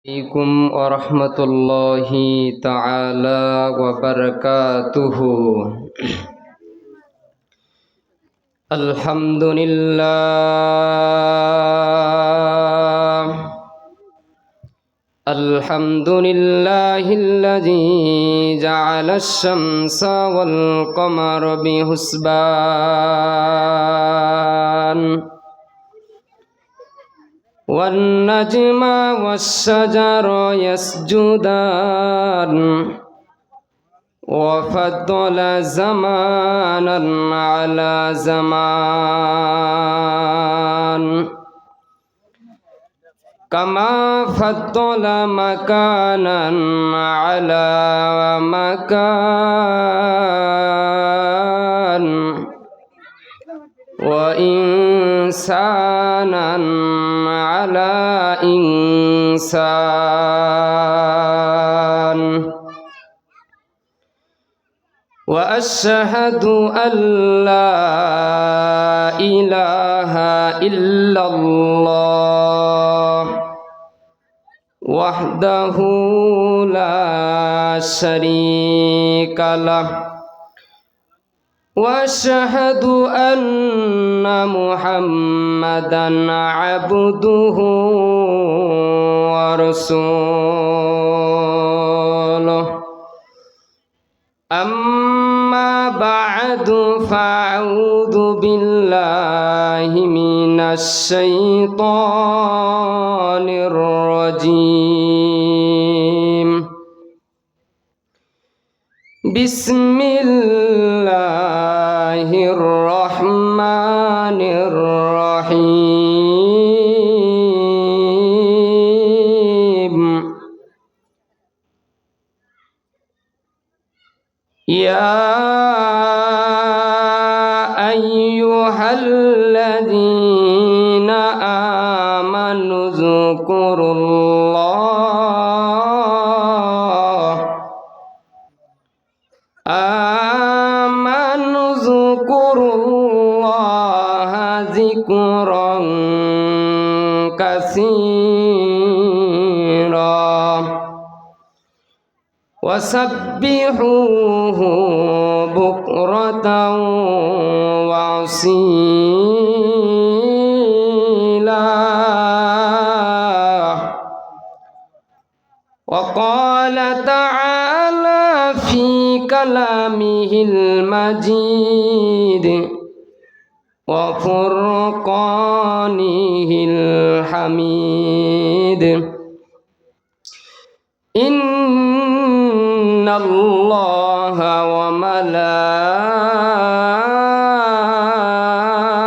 عليكم ورحمة الله تعالى وبركاته. الحمد لله الذي جعل الشمس والقمر بحسبان والنجم والشجر يسجدان وفضل زمانا على زمان كما فضل مكانا على مكان وإنسانا على إنسان وأشهد أن لا إله إلا الله وحده لا شريك له وأشهد أن محمدًا عبده ورسوله أما بعد فأعوذ بالله من الشيطان الرجيم بسم الله الرحمن الرحيم يا أيها الذين آمنوا اذكروا الله ذكرا كثيرا وسبحوه بكرة وأصيلا وقال تعالى في كلامه المجيد وفرقانه الحميد إن الله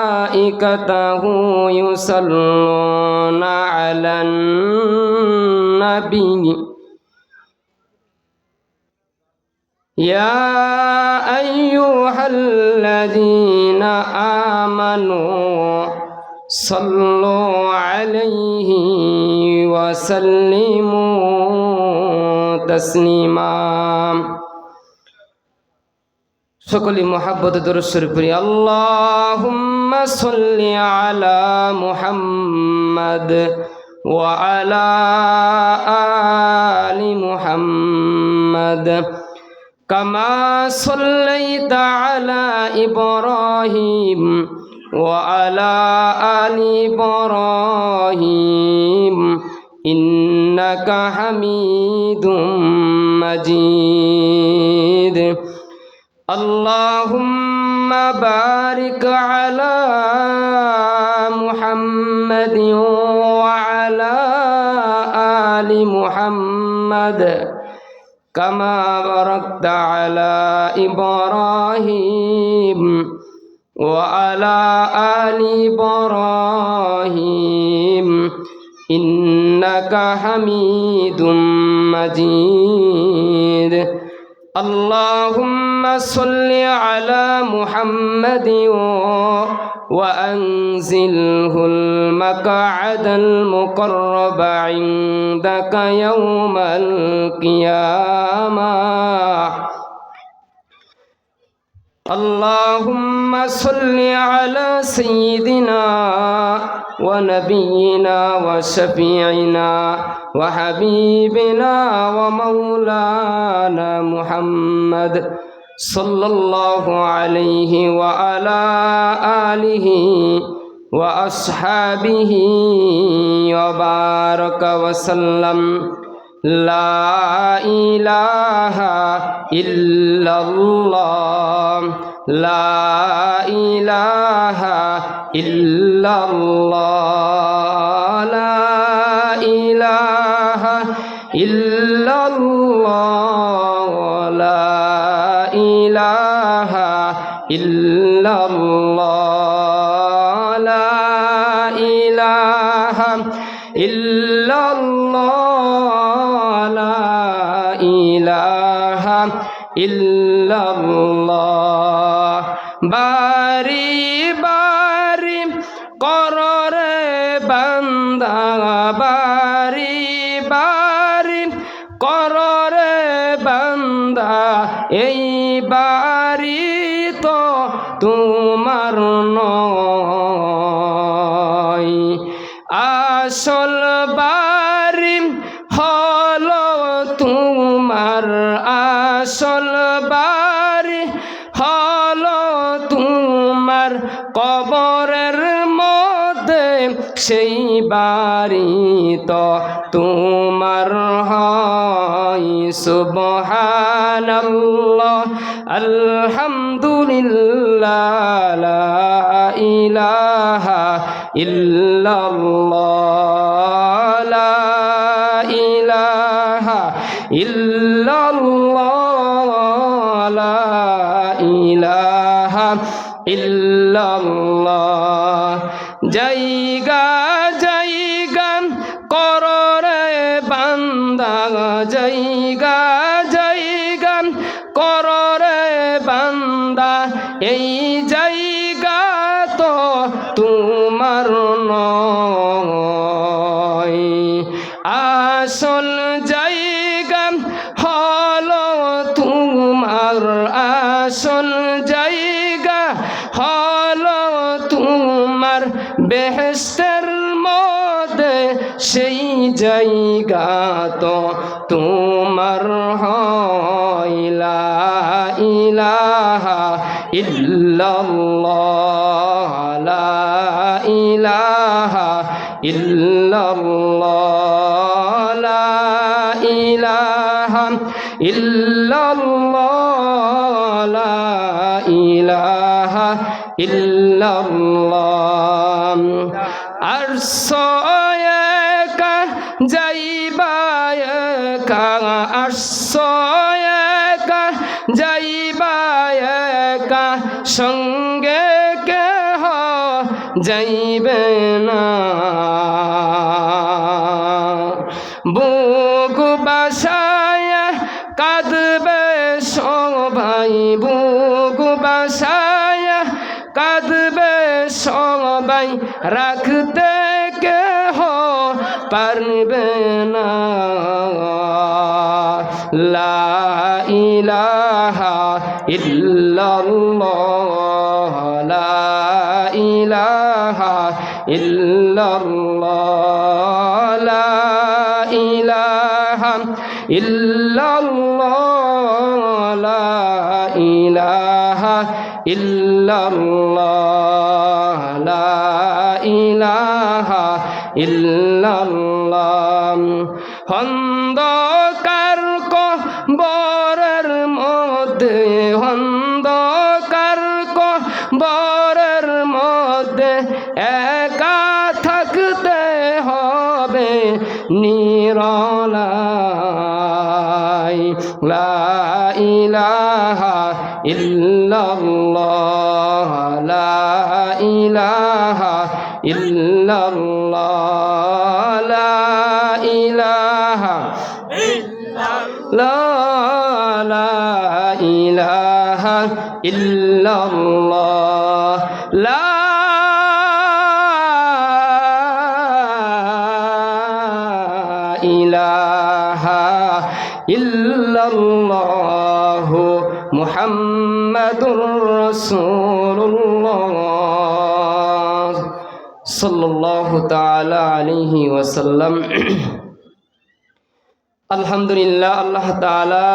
وملائكته يصلون على النبي يا أيها الذين آمنوا صلوا عليه وسلموا تسليما সকলে মহব্বত দরুদ শরীফ পড়ি আল্লাহুম্মা সাল্লি আলা মুহাম্মাদ ওয়া আলা আলি মুহাম্মাদ كما صليت على إبراهيم وعلى آل إبراهيم إنك حميد مجيد اللهم بارك على محمد وعلى آل محمد كما باركت على إبراهيم وعلى آل إبراهيم إنك حميد مجيد اللهم صل على محمد وأنزله المقعد المقرب عندك يوم القيامة اللهم صل على سيدنا ونبينا وشفيعنا وحبيبنا ومولانا محمد صلى الله عليه وعلى آله وأصحابه وبارك وسلم لا إله إلا الله لا إله إلا الله لا إله إلا الله لا إله إلا الله لا إله إلا الله لا إله إلا الله বারি বারি কররে বান্দা বারি বারি কররে বান্দা এই বাড়ি তো তোমার নয় আসল বাড়ি হলো তোমার আসল বাড়ি হলো তোমার কবরের মধ্যে সেই বাড়ি তো তোমার হয় সুবহানাল্লাহ আলহামদুলিল্লাহ লা ইলাহা ইল্লাল্লাহ লা ইলাহা ইল্লাল্লাহ লা ইলাহা ইল্লাল্লাহ জায়গা জায়গা কররে বান্দা জায়গা জায়গা কররে বান্দা এই জায়গা তো তোমার নয় আসল জায়গা হলো তোমার আসল জায়গা হলো তোমার বেহেশতের মধ্যে সেই জায়গা তো তোমার হয় লা ইলাহা ইল্লাল্লাহ লা ইলাহা ইল্লাল্লাহ লা ইলাহা ইল্লাল্লাহ লা ইলাহা ইল্লাল্লাহ আরশয়কা যাইবায়কা আরশয়কা যাইবায়কা সঙ্গে কেহ যাইবে না বুক বাসায় কাঁদবে সবাই বুক বাসায় কাঁদবে সবাই রাখতে কেহ পারবে না লা ইলাহা ইল্লাল্লাহ লা ইলাহা ইল্লাল্লাহ লা ইলাহা ইল্লাল্লাহ লা ইলাহা ইল্লাল্লাহ লা ইলাহা ইল্লাল্লাহ অন্ধকার কবরের মধ্যে অন্ধকার কবরের মধ্যে একা থাকতে হবে নিরলাই লা ইলাহা ইল্লাল্লাহ লা ইলাহা ইল্লাল্লাহ লা ইলাহা ইল্লাল্লাহ লা ইলাহা ইল্লাল্লাহ লা ইলাহা ইল্লাল্লাহ মুহাম্মাদুর রাসূলুল্লাহ সাল্লাল্লাহু তাআলা আলাইহি ওয়াসাল্লাম। আলহামদুলিল্লাহ, আল্লাহ তাআলা